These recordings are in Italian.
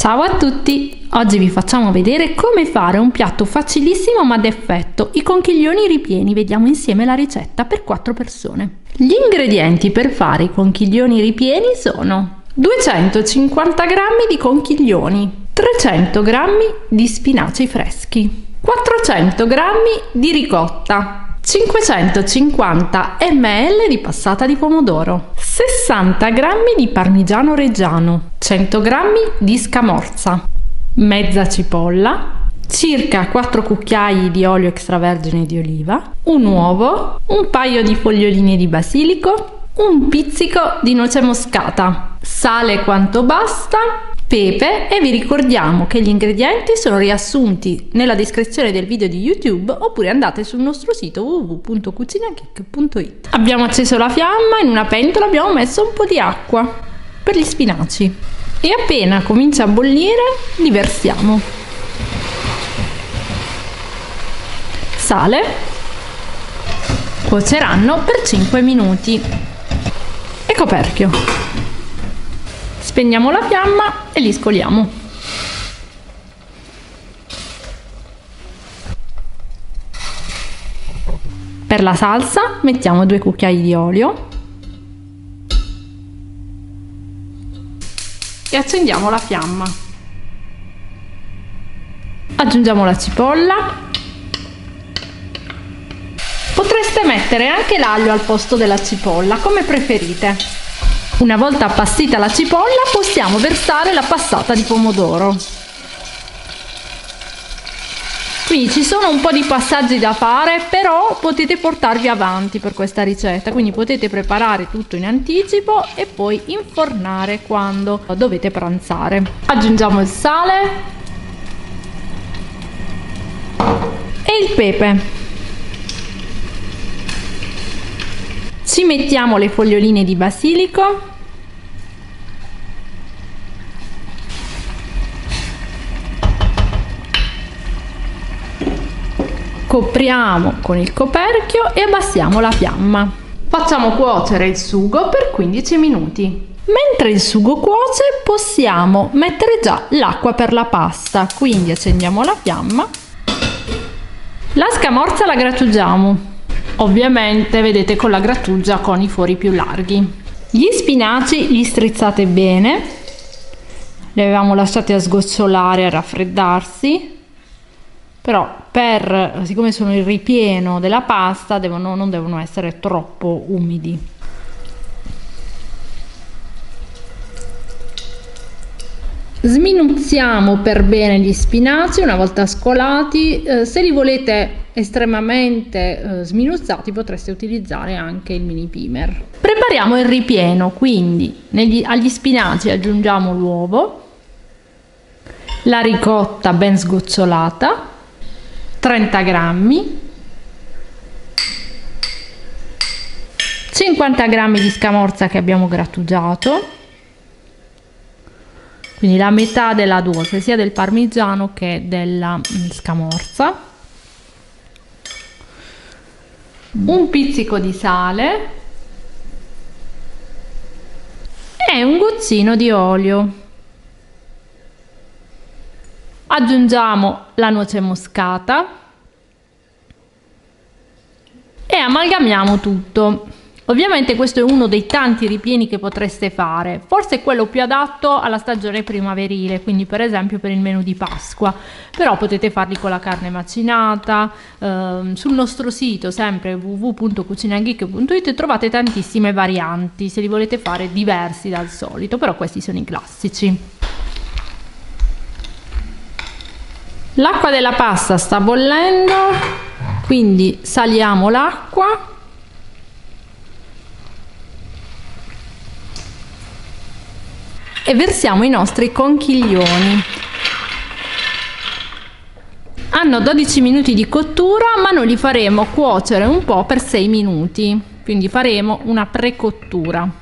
Ciao a tutti! Oggi vi facciamo vedere come fare un piatto facilissimo ma d'effetto, i conchiglioni ripieni. Vediamo insieme la ricetta per 4 persone. Gli ingredienti per fare i conchiglioni ripieni sono 250 g di conchiglioni, 300 g di spinaci freschi, 400 g di ricotta, 550 ml di passata di pomodoro, 60 g di parmigiano reggiano, 100 g di scamorza, mezza cipolla, circa 4 cucchiai di olio extravergine di oliva, un uovo, un paio di foglioline di basilico, un pizzico di noce moscata, sale quanto basta, pepe, e vi ricordiamo che gli ingredienti sono riassunti nella descrizione del video di YouTube oppure andate sul nostro sito www.cucinageek.it. Abbiamo acceso la fiamma, in una pentola abbiamo messo un po' di acqua per gli spinaci e appena comincia a bollire li versiamo. Sale, cuoceranno per 5 minuti e coperchio. Spegniamo la fiamma e li scoliamo. Per la salsa mettiamo 2 cucchiai di olio e accendiamo la fiamma. Aggiungiamo la cipolla. Potreste mettere anche l'aglio al posto della cipolla, come preferite. Una volta appassita la cipolla possiamo versare la passata di pomodoro. Quindi ci sono un po' di passaggi da fare, però potete portarvi avanti per questa ricetta, quindi potete preparare tutto in anticipo e poi infornare quando dovete pranzare. Aggiungiamo il sale e il pepe. Ci mettiamo le foglioline di basilico, copriamo con il coperchio e abbassiamo la fiamma. Facciamo cuocere il sugo per 15 minuti. Mentre il sugo cuoce possiamo mettere già l'acqua per la pasta, quindi accendiamo la fiamma. La scamorza la grattugiamo. Ovviamente vedete con la grattugia con i fori più larghi. Gli spinaci li strizzate bene, li avevamo lasciati a sgocciolare, a raffreddarsi, però siccome sono il ripieno della pasta non devono essere troppo umidi. Sminuzziamo per bene gli spinaci una volta scolati. Se li volete estremamente sminuzzati potreste utilizzare anche il mini pimer. Prepariamo il ripieno, quindi agli spinaci aggiungiamo l'uovo, la ricotta ben sgocciolata, 30 grammi, 50 grammi di scamorza che abbiamo grattugiato, quindi la metà della dose sia del parmigiano che della scamorza, un pizzico di sale e un goccino di olio. Aggiungiamo la noce moscata e amalgamiamo tutto. Ovviamente questo è uno dei tanti ripieni che potreste fare, forse è quello più adatto alla stagione primaverile, quindi per esempio per il menù di Pasqua, però potete farli con la carne macinata. Sul nostro sito sempre www.cucinageek.it trovate tantissime varianti se li volete fare diversi dal solito, però questi sono i classici. L'acqua della pasta sta bollendo, quindi saliamo l'acqua e versiamo i nostri conchiglioni. Hanno 12 minuti di cottura, ma noi li faremo cuocere un po' per 6 minuti, quindi faremo una precottura.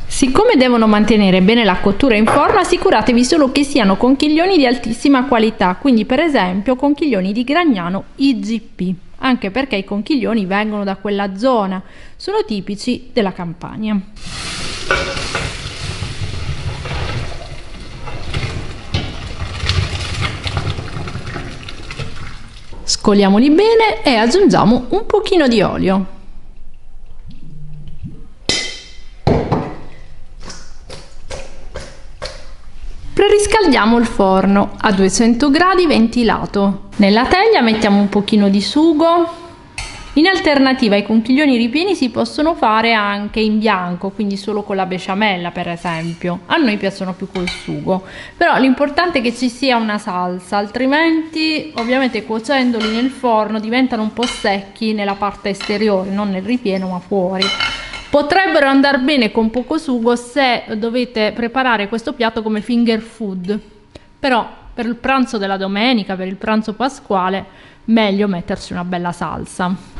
Siccome devono mantenere bene la cottura in forno, assicuratevi solo che siano conchiglioni di altissima qualità, quindi per esempio conchiglioni di Gragnano IGP, anche perché i conchiglioni vengono da quella zona, sono tipici della Campania. Scoliamoli bene e aggiungiamo un pochino di olio. Preriscaldiamo il forno a 200 gradi ventilato. Nella teglia mettiamo un pochino di sugo. In alternativa ai conchiglioni ripieni si possono fare anche in bianco, quindi solo con la besciamella per esempio. A noi piacciono più col sugo, però l'importante è che ci sia una salsa, altrimenti ovviamente cuocendoli nel forno diventano un po' secchi nella parte esteriore, non nel ripieno ma fuori. Potrebbero andare bene con poco sugo se dovete preparare questo piatto come finger food, però per il pranzo della domenica, per il pranzo pasquale, meglio metterci una bella salsa.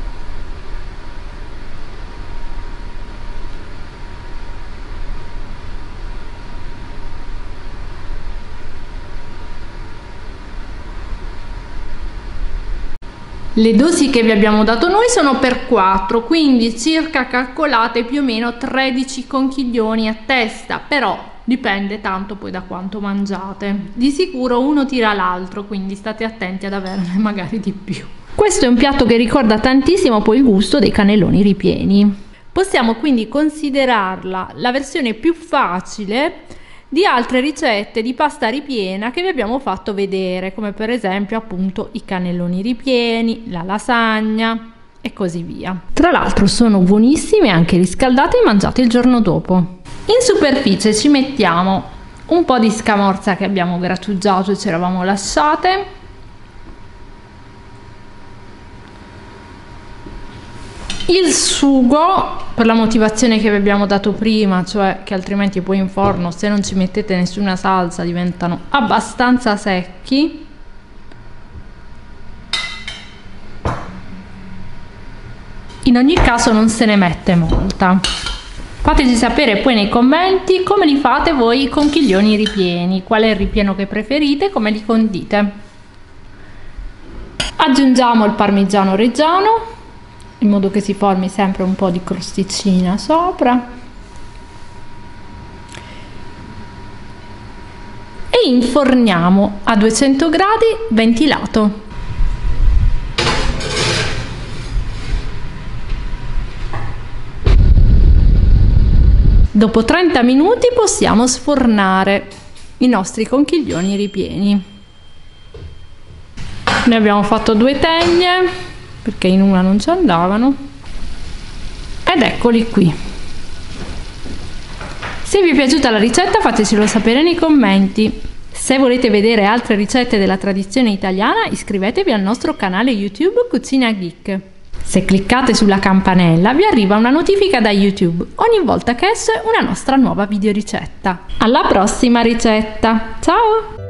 Le dosi che vi abbiamo dato noi sono per 4, quindi circa calcolate più o meno 13 conchiglioni a testa, però dipende tanto poi da quanto mangiate. Di sicuro uno tira l'altro, quindi state attenti ad averne magari di più. Questo è un piatto che ricorda tantissimo poi il gusto dei cannelloni ripieni. Possiamo quindi considerarla la versione più facile di altre ricette di pasta ripiena che vi abbiamo fatto vedere, come per esempio appunto i cannelloni ripieni, la lasagna e così via. Tra l'altro sono buonissime anche riscaldate e mangiate il giorno dopo. In superficie ci mettiamo un po' di scamorza che abbiamo grattugiato e ci eravamo lasciate, il sugo per la motivazione che vi abbiamo dato prima, cioè che altrimenti poi in forno, se non ci mettete nessuna salsa, diventano abbastanza secchi. In ogni caso non se ne mette molta. Fateci sapere poi nei commenti come li fate voi i conchiglioni ripieni, qual è il ripieno che preferite, come li condite. Aggiungiamo il parmigiano reggiano in modo che si formi sempre un po' di crosticina sopra e inforniamo a 200 gradi ventilato. Dopo 30 minuti possiamo sfornare i nostri conchiglioni ripieni. Ne abbiamo fatto 2 teglie perché in una non ci andavano ed eccoli qui. Se vi è piaciuta la ricetta fatecelo sapere nei commenti. Se volete vedere altre ricette della tradizione italiana iscrivetevi al nostro canale YouTube Cucina Geek. Se cliccate sulla campanella vi arriva una notifica da YouTube ogni volta che esce una nostra nuova videoricetta. Alla prossima ricetta, ciao!